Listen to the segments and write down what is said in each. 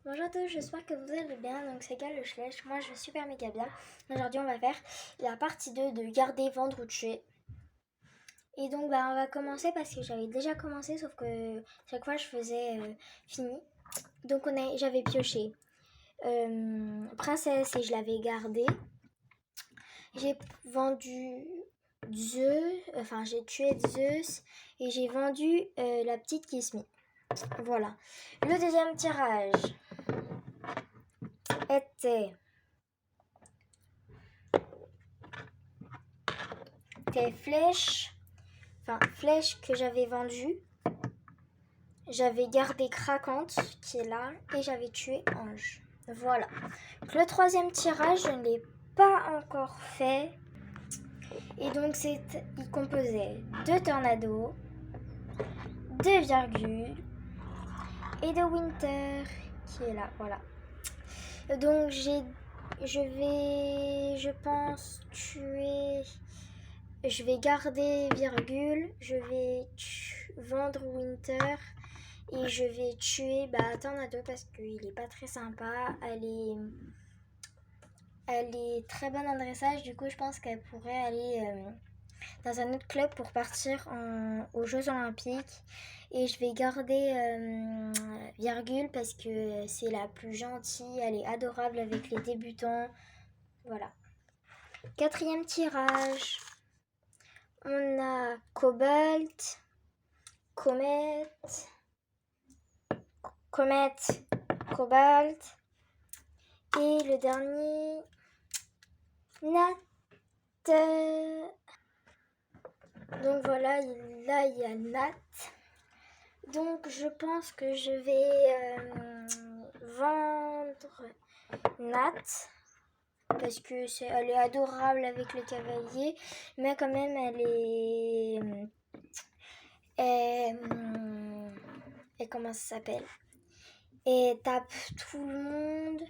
Bonjour à tous, j'espère que vous allez bien. Donc c'est Gal le Schleich, moi je vais super méga bien. Aujourd'hui on va faire la partie 2 de garder, vendre ou tuer. Et donc on va commencer parce que j'avais déjà commencé sauf que chaque fois je faisais fini. Donc j'avais pioché princesse et je l'avais gardée. J'ai vendu Zeus, enfin j'ai tué Zeus et j'ai vendu la petite Kismi. Voilà. Le deuxième tirage était flèches, flèches que j'avais vendues. J'avais gardé Craquante qui est là et j'avais tué Ange. Voilà. Donc, le troisième tirage, je ne l'ai pas encore fait. Et donc il composait 2 tornados, 2 virgules et de Winter qui est là. Voilà. Donc je pense tuer. Je vais garder virgule, je vais vendre Winter et je vais tuer Tornado parce qu'il est pas très sympa. Elle est très bonne en dressage, du coup je pense qu'elle pourrait aller dans un autre club pour partir aux Jeux Olympiques. Et je vais garder virgule parce que c'est la plus gentille, elle est adorable avec les débutants. Voilà. Quatrième tirage. On a Cobalt, Comète, Cobalt. Et le dernier, Nat. Donc voilà, là il y a Nat. Donc je pense que je vais vendre Nat. Parce que elle est adorable avec le cavalier. Mais quand même elle est... Et comment ça s'appelle? Et tape tout le monde.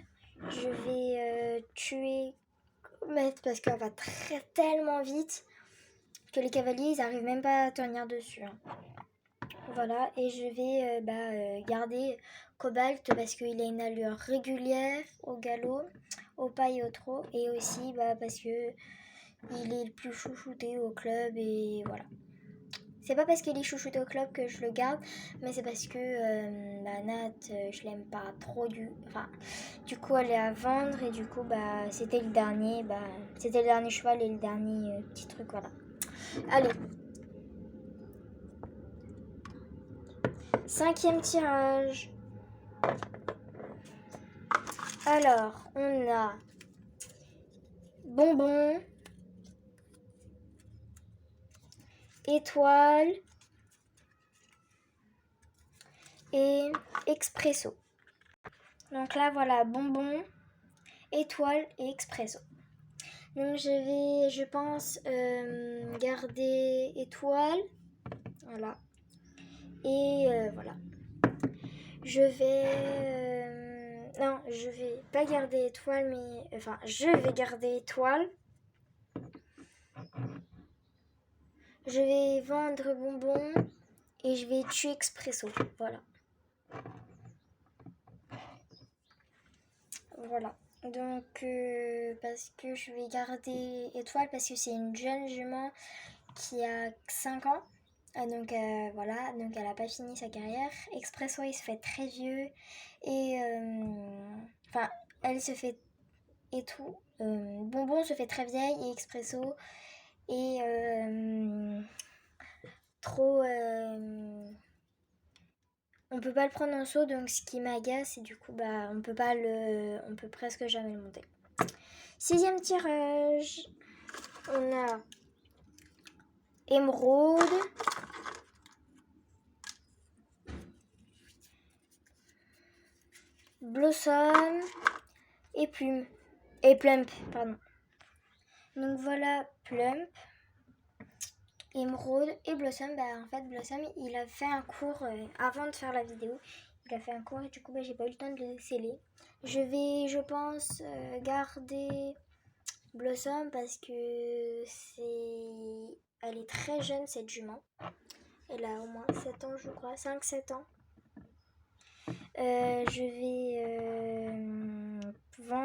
Je vais tuer Comet parce qu'elle va tellement vite que les cavaliers ils arrivent même pas à tenir dessus. Hein. Voilà, et je vais garder Cobalt parce qu'il a une allure régulière au galop, au pas et au trot, et aussi parce que il est le plus chouchouté au club et voilà. C'est pas parce qu'il est chouchouté au club que je le garde, mais c'est parce que Nat, je l'aime pas trop du coup elle est à vendre et du coup c'était le dernier, cheval et le dernier petit truc, voilà. Allez. 5e tirage. Alors, on a bonbon, étoile et expresso. Donc là, voilà, bonbon, étoile et expresso. Donc je pense, garder étoile. Voilà. Et voilà. Je vais pas garder étoile, mais... Enfin, je vais garder étoile. Je vais vendre bonbon et je vais tuer expresso. Voilà. Voilà. Donc, parce que je vais garder étoile parce que c'est une jeune jument qui a 5 ans. Donc voilà, donc elle n'a pas fini sa carrière. Expresso il se fait très vieux et elle se fait et tout. Bonbon se fait très vieille et Expresso et trop. On peut pas le prendre en saut, donc ce qui m'agace et du coup on peut presque jamais le monter. 6e tirage, on a émeraude. Blossom et Plump, pardon. Donc voilà, Plump, Émeraude et Blossom. En fait, Blossom, il a fait un cours avant de faire la vidéo. Il a fait un cours et du coup, j'ai pas eu le temps de le sceller. Je vais, je pense, garder Blossom parce que elle est très jeune, cette jument. Elle a au moins 7 ans, je crois, 5-7 ans. Je vais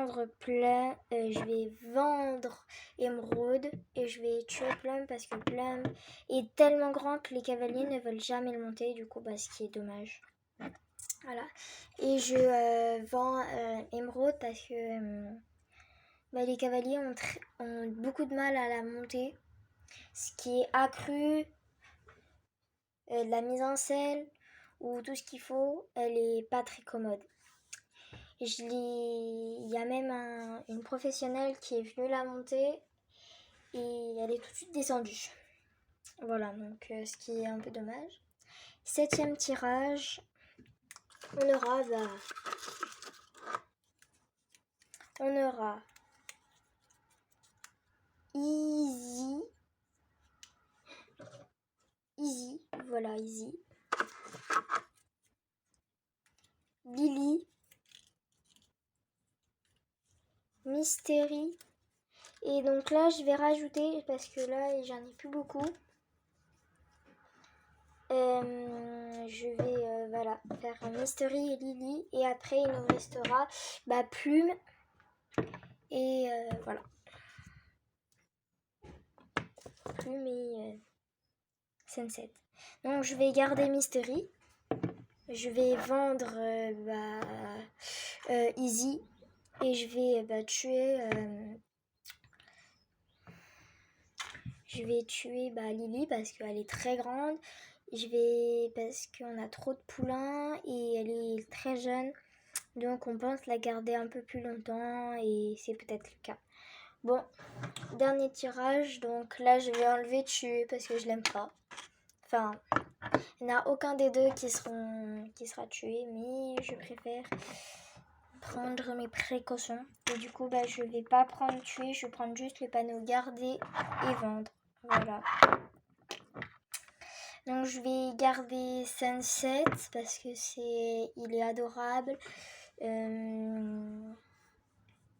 vendre Plum, je vais vendre Émeraude et je vais tuer Plum parce que Plum est tellement grand que les cavaliers ne veulent jamais le monter, du coup ce qui est dommage. Voilà. Et je vends Émeraude parce que les cavaliers ont beaucoup de mal à la monter, ce qui est accru, de la mise en selle ou tout ce qu'il faut, elle est pas très commode. Il y a même une professionnelle qui est venue la monter et elle est tout de suite descendue. Voilà, donc ce qui est un peu dommage. 7e tirage, on aura Easy, voilà Easy, Lily, Mystery, et donc là je vais rajouter, parce que là j'en ai plus beaucoup, je vais faire Mystery et Lily, et après il nous restera Plume, et voilà. Plume et Sunset. Donc je vais garder Mystery, je vais vendre Easy, et je vais tuer Lily parce qu'elle est très grande. Parce qu'on a trop de poulains et elle est très jeune, donc on pense la garder un peu plus longtemps et c'est peut-être le cas. Bon, dernier tirage, donc là je vais enlever tuer parce que je l'aime pas. Enfin, il n'y en a aucun des deux qui sera tué, mais je préfère prendre mes précautions. Et du coup, je vais pas prendre tuer, je vais prendre juste le panneau garder et vendre. Voilà. Donc je vais garder Sunset parce que il est adorable.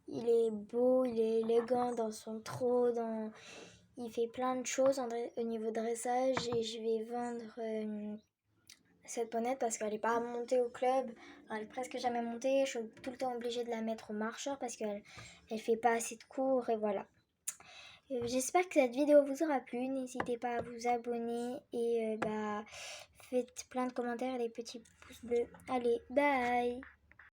Il est beau, il est élégant dans son trot, il fait plein de choses au niveau dressage, et je vais vendre cette bonnette parce qu'elle n'est pas montée au club. Elle est presque jamais montée. Je suis tout le temps obligée de la mettre au marcheur parce qu'elle fait pas assez de cours, et voilà. J'espère que cette vidéo vous aura plu. N'hésitez pas à vous abonner et faites plein de commentaires et des petits pouces bleus. Allez, bye!